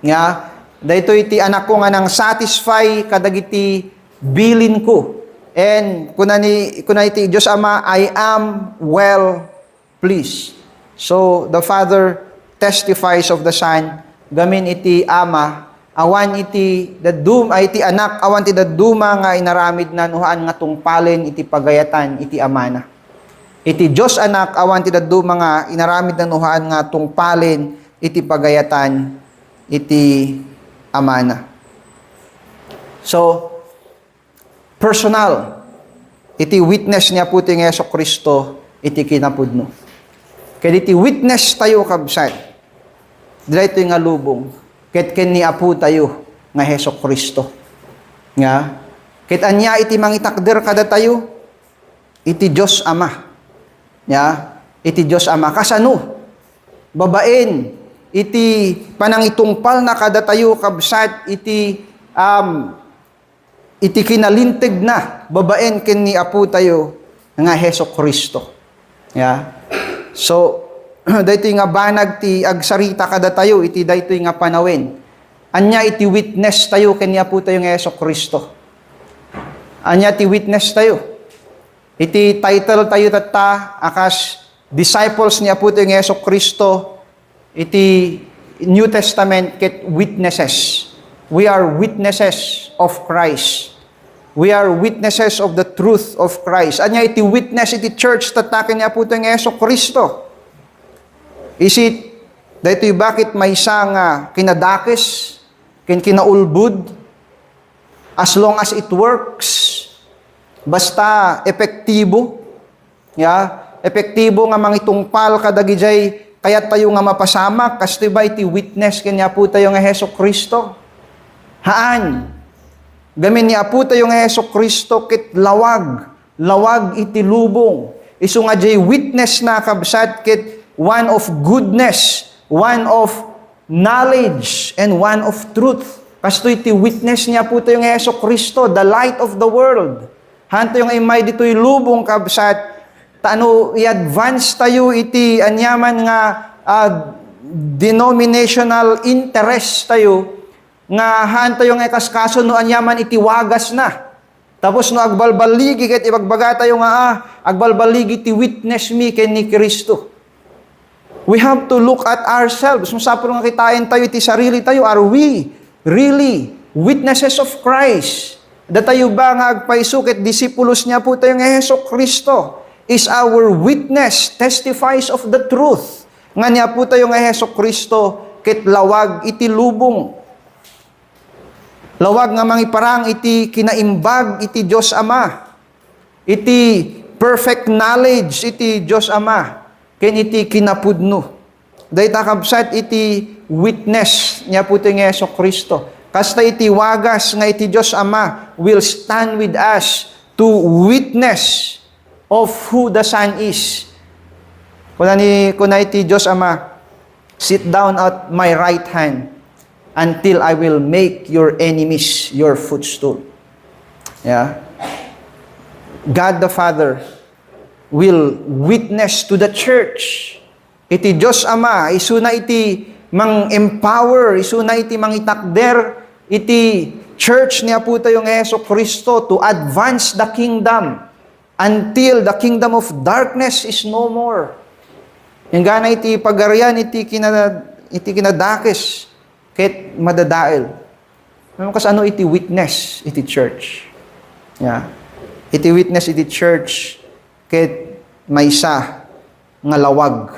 Nga daytoy iti anak ko nga nang satisfy kadagiti bilin ko. And kuna iti Dios Ama, I am well pleased. So the Father testifies of the Son, gamin iti Ama, awan iti iti anak, awan iti daduma nga inaramid na nuhaan nga tungpalen iti pagayatan iti amana. Iti Diyos anak, awan ti daddo mga inaramid na nuhaan nga tungpalin, iti pagayatan, iti amana. So, personal, iti witness niya po ti Yesu Kristo, iti kinapudno. Kaya iti witness tayo kabsat, dito nga lubong, ket ken ni apo tayo nga Yesu Kristo. Nga, ket anya iti mangitakder kada tayo, iti Diyos Ama. Ya, iti Diyos Ama. Kasano? Babaen, iti panangitungpal na kada tayo kabsat, iti kinalintig na, babaen ken ni apo tayo, nga Heso Kristo. Ya. So, dito nga banag ti agsarita kada tayo, iti dito nga panawin. Anya iti witness tayo ken ni apo tayo nga Heso Kristo. Anya ti witness tayo. Iti title tayo tata, akas disciples ni apo tayo nga Yesu Kristo, iti New Testament ket witnesses. We are witnesses of Christ. We are witnesses of the truth of Christ. Anya iti witness iti church tataken ni apo tayo nga Yesu Kristo. Is it, dito bakit may isang kinadakis, kinaulbud, as long as it works, basta epektibo, epektibo nga mangitungpal kadagijay kaya tayo nga mapasamak, kas ba iti witness kanya po tayo nga Heso Kristo. Haan, gamin ni apo tayo nga Heso Kristo ket lawag iti lubong. Isu nga jay witness na kabsat ket one of goodness, one of knowledge, and one of truth. Kasto iti witness niya po tayo nga Heso Kristo, the light of the world. Hanto yung imay dito'y lubong kabsat, taano i-advance tayo iti anyaman nga denominational interest tayo, nga hanto yung ikaskaso no anyaman iti wagas na. Tapos no agbalbaligi ket ibagbaga tayo nga agbalbaligi iti witness mi ken ni Kristo. We have to look at ourselves. Masapro nga kitain tayo iti sarili tayo, are we really witnesses of Christ? Datayo ba nga agpaisukit disipulos niya po tayo nga Heso Kristo is our witness, testifies of the truth. Nga niya po tayo nga Heso Kristo ket lawag iti lubong. Lawag nga mangiparang iti kinaimbag iti Diyos Ama. Iti perfect knowledge iti Diyos Ama. Ken iti kinapudno. Dayta kabsat iti witness niya po tayo nga Heso Kristo. Kasta iti wagas nga iti Diyos Ama will stand with us to witness of who the Son is. Kuna iti Diyos Ama, sit down at my right hand until I will make your enemies your footstool. Yeah. God the Father will witness to the church. Iti Diyos Ama, isuna iti mang-empower, isuna iti mangitakder, iti church niya po tayo ng Yeso Kristo to advance the kingdom until the kingdom of darkness is no more. Yung gana iti pagarian, iti kinadakis, ket madadael. Kas ano iti witness, iti church. Yeah. Iti witness, iti church, ket maysa nga lawag.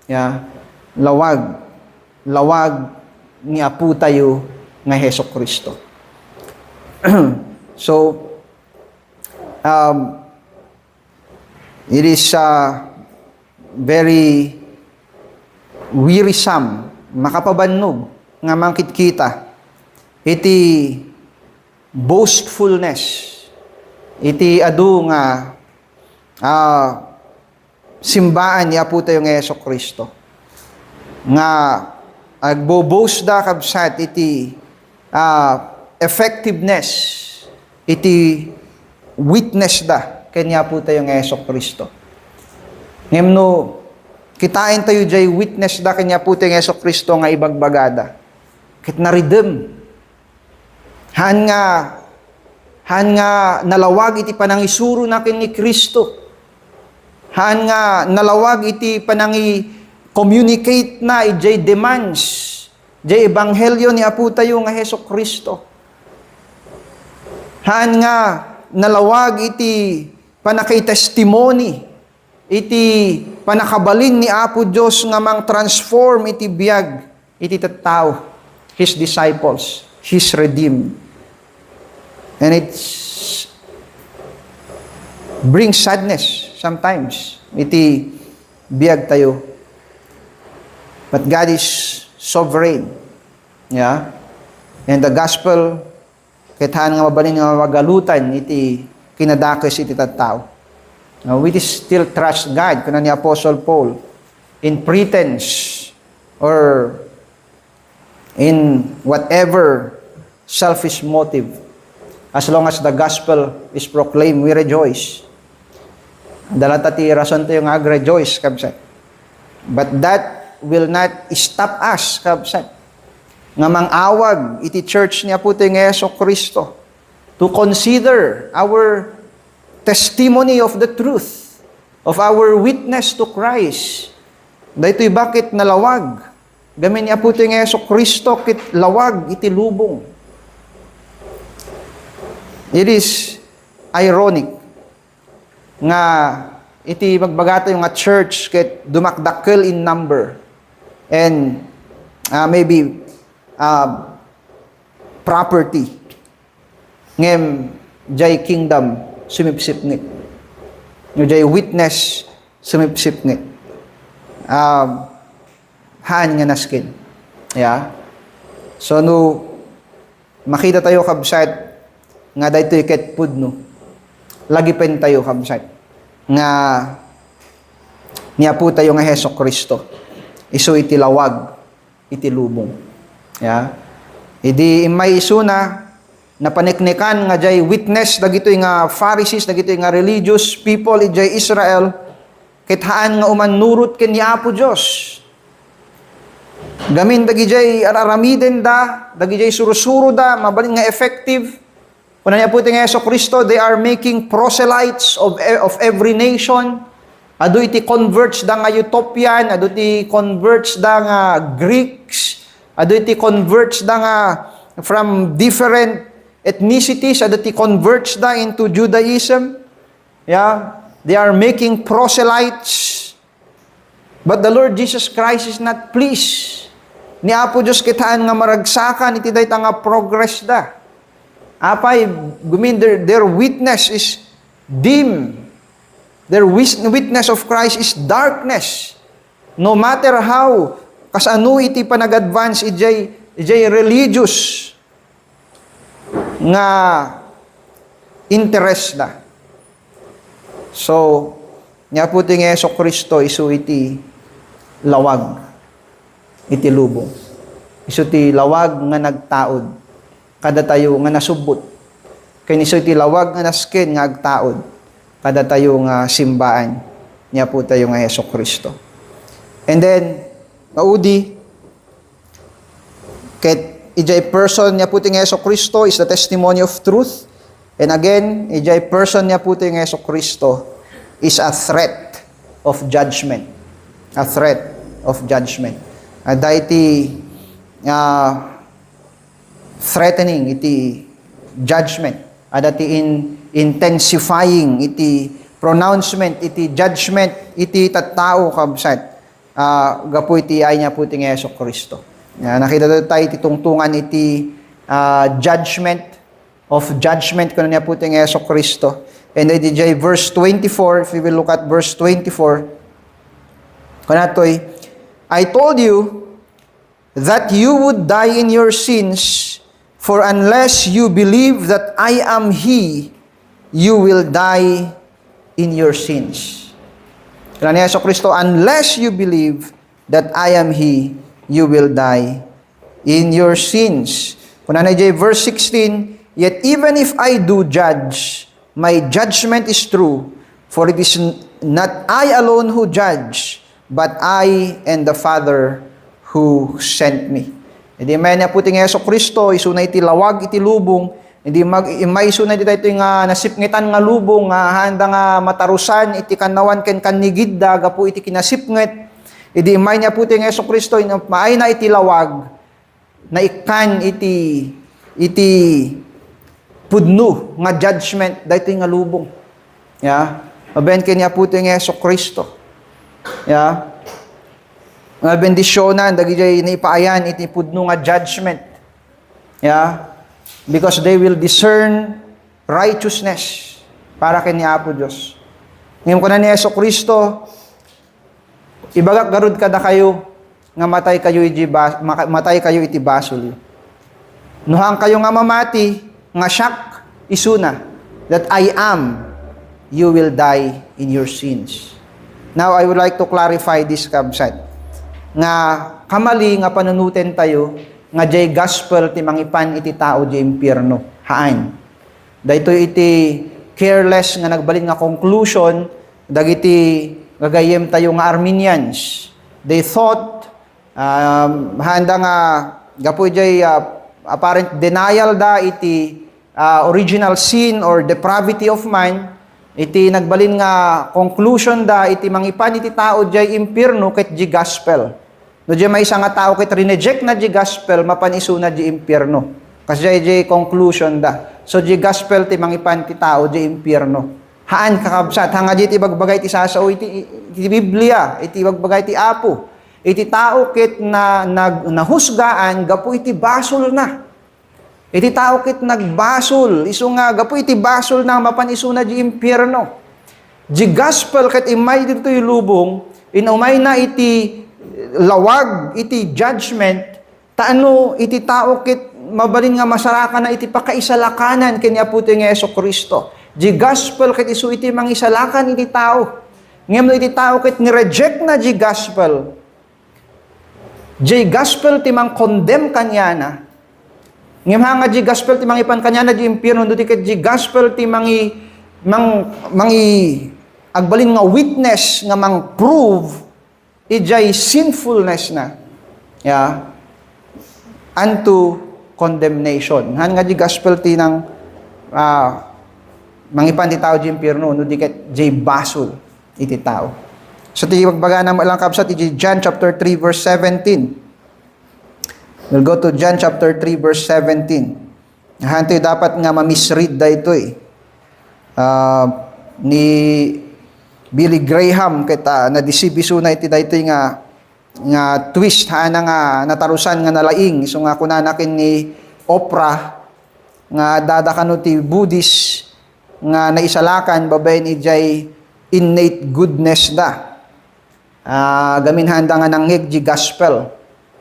Yeah. Lawag ni apo tayo nga Heso Kristo. So, it is very wearisome, makapabannog, nga mangkitkita, iti boastfulness, iti adu nga simbaan ni apo tayo nga Heso Kristo. Nga agbo-boast da kabsat iti effectiveness, iti witness da kanya po tayo nga Heso Kristo. Ngemno, kitain tayo jay witness da kanya po tayo nga Heso Kristo nga ibagbagada. Kit naridem. Han nga nalawag iti panangisuro na ken ni Kristo. Han nga nalawag iti communicate na ijay demands, ijay ebanghelyo ni apo tayo nga Heso Kristo. Haan nga nalawag iti panakay testimony, iti panakabalin ni Apo Diyos nga mang transform iti biyag, iti tattao, His disciples, His redeemed. And it's brings sadness sometimes, iti biyag tayo. But God is sovereign. Yeah? And the gospel, kitahan nga mabalin nga magalutan, iti kinadakes iti tattao. We still trust God, kuna ni Apostle Paul, in pretense or in whatever selfish motive. As long as the gospel is proclaimed, we rejoice. Dalata ti rason tayo nga ag-rejoice, kabsat. But that will not stop us, kabsat, nga mang-awag iti church niya po tayo nga Yeso Kristo to consider our testimony of the truth, of our witness to Christ. Dahito'y bakit nalawag? Gamin niya po tayo nga Yeso Kristo kit lawag iti lubong. It is ironic nga iti magbagata yung nga church ket dumakdakkel in number and maybe property ngem jay kingdom sumipsipngit no jay witness sumipsipngit haan nga naskin, yeah. So no makita tayo kabsat nga daytoy ket pudno lagi pen tayo kabsat nga niya po tayo nga Heso Kristo isu iti lawag iti lubong, yeah. Idi imay isu na paniknikan nga jay witness dagitoy nga Pharisees, dagitoy nga religious people ijay Israel ket haan nga umanurot ken ni Apo Dios. Gamin dagijay araramiden da, dagijay surusuro da, mabalin nga effective. Kuna niya po nga Yeso Kristo, they are making proselytes of every nation. Ado iti converts da nga Ethiopian, ado iti converts da nga Greeks, ado iti converts da nga from different ethnicities, ado iti converts da into Judaism. Yeah, they are making proselytes. But the Lord Jesus Christ is not pleased. Ni Apo Diyos kitaan nga maragsakan, iti dayta nga progress da. Apay, gumin, their witness is dim. Their witness of Christ is darkness. No matter how, kasano iti panag-advance, ijay religious nga interest da. So, niya po ting Yeso Kristo, isu iti lawag, iti lubong. Isu ti lawag nga nagtaod. Kada tayo nga nasubot. Kaya isu iti lawag nga nasken nga agtaod. Kada tayo nga simbaan. Niya po tayo nga Yeso Kristo. And then, maudi, ket ijay person niya po ting Yeso Kristo is the testimony of truth. And again, ijay person niya po ting Yeso Kristo is a threat of judgment. A threat of judgment. Iti threatening, iti judgment. Iti intensifying, iti pronouncement, iti judgment, iti tattao kabsat. Gapu iti ay niya po ting Yeso Kristo. Nakita tayo iti tungtungan iti judgment of judgment kuno niya po ting Yeso Kristo. And then verse 24, if we will look at verse 24, kanatoy, I told you that you would die in your sins, for unless you believe that I am He, you will die in your sins. Kaya ni Yeso Kristo, unless you believe that I am He, you will die in your sins. Kuna na verse 16, yet even if I do judge, my judgment is true, for it is not I alone who judge, but I and the Father who sent me. Hindi may na puting Yeso Kristo, isunay iti lawag iti lubong, hindi maisunay iti ito nga nasipngitan nga lubong, nga handa nga matarusan, iti kanawan ken kanigidda, gapu iti kinasipngit, hindi may niya puting Yeso Kristo, maay na iti lawag, na ikan iti pudno nga judgment, dito nga lubong. Yeah? Aben kanya puto nga Yeso Kristo. Yeah. Nga bendisyonan, dagijay naipaayan, iti pudno nga judgment. Yeah. Because they will discern righteousness para kanya Apo Diyos. Ngayon ko na ni Yeso Kristo, ibagak garud kada kayo, nga matay kayo iti basol. Nuhang kayo nga mamati, nga siyak isuna, that I am, you will die in your sins. Now, I would like to clarify this kabsat. Nga kamali nga panunutin tayo, nga jay gospel ti mangipan iti tao di impyerno. Haan. Dahito iti careless nga nagbalin nga conclusion, dagiti gagayem tayo nga Arminians. They thought, handa nga gapoy jay apparent denial da iti original sin or depravity of man, iti nagbalin nga conclusion da iti mangipan iti tao jay impyerno ket di gospel. No jay may nga tao ket rineject na di gospel mapanisu na di impyerno. Kasi jay conclusion da. So di gospel ti mangipan ti tao di impyerno. Haan kakabsat hanga di iti bagbagay ti sasao iti Biblia, iti bagbagay ti Apo. Iti tao ket na nahusgaan gapu iti basol na. Iti tao ket nagbasol, isu nga gapu iti basol na mapanisu na di impyerno. Di gospel ket imay dito lubong, inumay na iti lawag, iti judgment, taano iti tao ket mabalin nga masarakan na iti pakaisalakanan kanya puto nga Yeso Kristo. Di gospel ket isu iti mangisalakan iti tao. Ngem iti tao ket ni-reject na di gospel. Di gospel ti mang condemn kanya na. Ngem hanga di gospel ti mangipan kanya na di impyerno do ti ket di gospel ti mangi agbalin nga witness nga mang prove ijay sinfulness na. Yeah. Unto condemnation. Han nga di gospel ti nang mangipan ti tao di impyerno no di ket di basol iti tao. So, ti magbaga na malang kabsat, iti John chapter 3 verse 17. We'll go to John chapter 3 verse 17. Hanto dapat nga ma-misread da ito eh. Ni Billy Graham, kita na-disibiso na iti da ito nga twist, na nga natarusan nga nalaing. So nga kunanakin ni Oprah, nga dadakano ti Buddhist, nga naisalakan, babayin ijay innate goodness da. Gaminhanda nga nangig di gospel.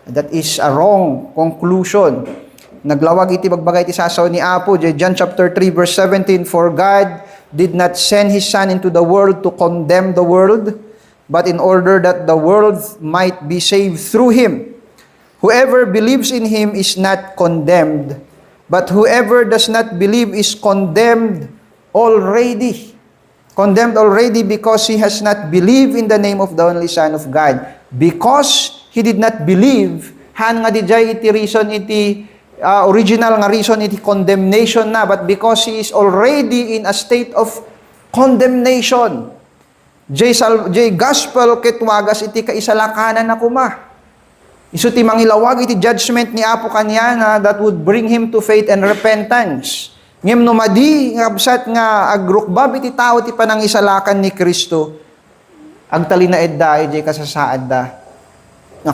That is a wrong conclusion. Naglawag iti bagbagay ti sasaw ni Apo, John chapter 3 verse 17, for God did not send His Son into the world to condemn the world, but in order that the world might be saved through Him. Whoever believes in Him is not condemned, but whoever does not believe is condemned already. Condemned already because he has not believed in the name of the only Son of God. Because he did not believe, han nga dijay iti reason iti original nga reason iti condemnation na, but because he is already in a state of condemnation. Jay gospel ket wagas iti kaisalakanan na kuma. Isu ti mangilawag iti judgment ni Apo kanya na that would bring him to faith and repentance. Ngem no madi nga absat nga agrukbab iti tao ti panangisalakan ni Kristo, agtalina edda ijay kasasaad da nga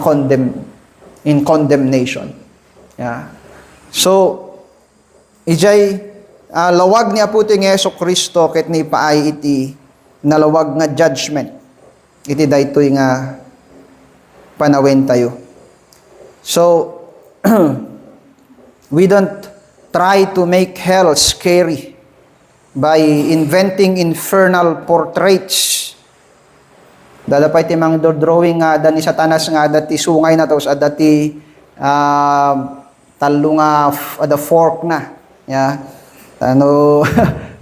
in condemnation. Yeah. So ijay lawag ni Apo ti Yeso Kristo ket ni paay iti nalawag nga judgment. Iti daytoy nga panawen tayo. So we don't try to make hell scary by inventing infernal portraits. Dadapay ti mang drawing nga da ni Satanas nga dati sungay na tapos dati talo nga ada fork na. Yeah. Ano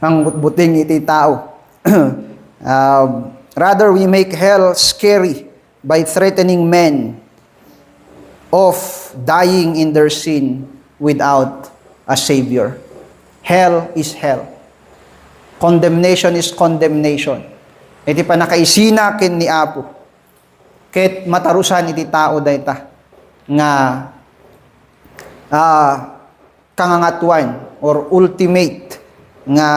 ang butbuting iti tao. Rather we make hell scary by threatening men of dying in their sin without a Savior. Hell is hell. Condemnation is condemnation. Iti pa nakaisina ken ni Apo. Ket matarusan iti tao dayta nga kangangatuan or ultimate nga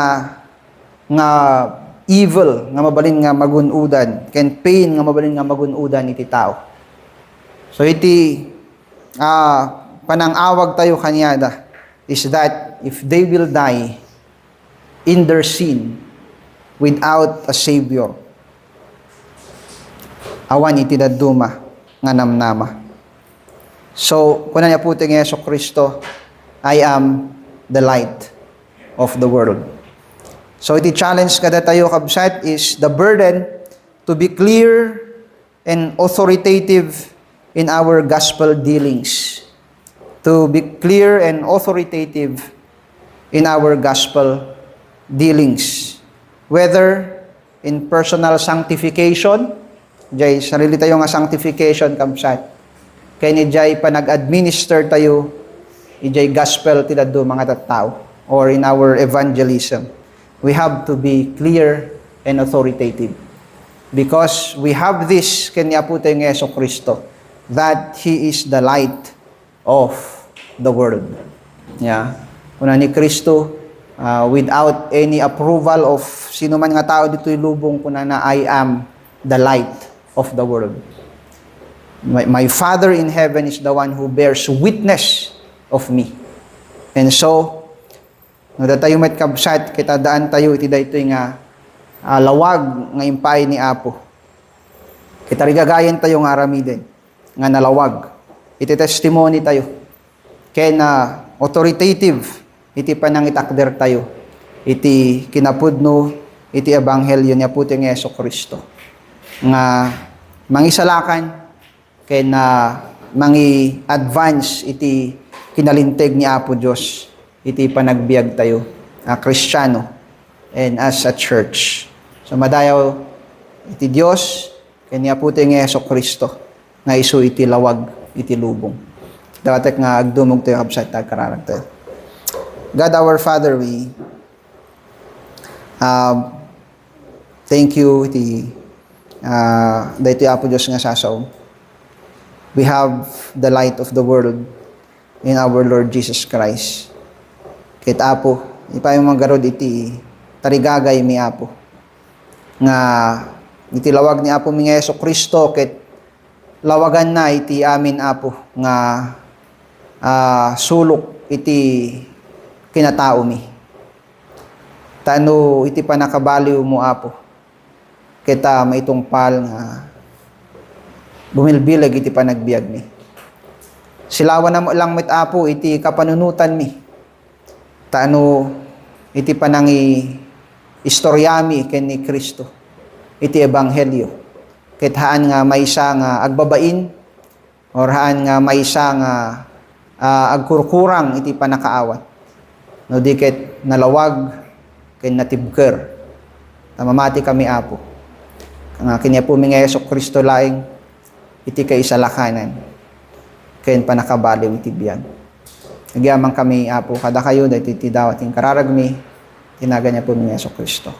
evil nga mabalin nga magunudan, ken pain nga mabalin nga magunudan iti tao. So iti panangawag tayo kanyada is that if they will die in their sin without a Savior, awan iti daduma nga namnama. So, kunan niya po ting Yesu Kristo, I am the light of the world. So, iti challenge kada tayo kabsat is the burden to be clear and authoritative in our gospel dealings. To be clear and authoritative in our gospel dealings. Whether in personal sanctification, jay sarili tayo nga sanctification kabsat. Kaya ni jay panag-administer tayo, ijay gospel tila do mga tattao, or in our evangelism. We have to be clear and authoritative. Because we have this, kanya po tayo ng Yesu Kristo, that He is the light of the world. Yeah. Una ni Kristo, without any approval of sino man nga tao dito'y lubong, kuna na I am the light of the world. My Father in heaven is the one who bears witness of me. And so, nada tayo met kabsat, kita daan tayo, iti daytoy nga lawag nga impay ni Apo. Kita rigagayan tayo nga aramiden, nga nalawag. Iti testimony tayo. Kaya na authoritative, iti panang itakder tayo. Iti kinapudno, iti ebanghelyo niya puti ng Yesu Kristo. Nga mangisalakan, kaya na mangi advance iti kinalinteg ni Apo Diyos, iti panagbiag tayo, Kristiyano, and as a church. So madayaw iti Diyos, kanya puti ng Yesu Kristo, nga isu iti lawag, iti lubong. Dawatek nga agdumog tayo kabsat tagkararag tayo. God our Father, we thank you iti dahito Apo Diyos nga sasaw. We have the light of the world in our Lord Jesus Christ. Kit Apo, ipayong magarod iti tarigagay mi Apo. Nga iti lawag ni Apo mi nga Yesu Kristo, kit lawagan na iti amin Apo nga sulok iti kinatao mi. Tano iti panakabaliw mo Apo. Kita maitungpal nga bumilbilag iti panagbiag mi. Silawan na mo lang met Apo iti kapanunutan mi. Tano iti panangi istoryami ken ni Kristo. Iti ebanghelyo. Ket haan nga maysa nga agbabain or haan nga maysa nga agkurkurang iti panakaawat. No diket nalawag ken natibker. Tamamati kami Apo. Nga kanya po mi nga Yesu Kristo laing iti kaisalakanan ken panakabaliw iti biyan. Nagyamang kami Apo kada kayo dahil iti dawat yung kararagmi tinaga niya po mi Yesu Kristo.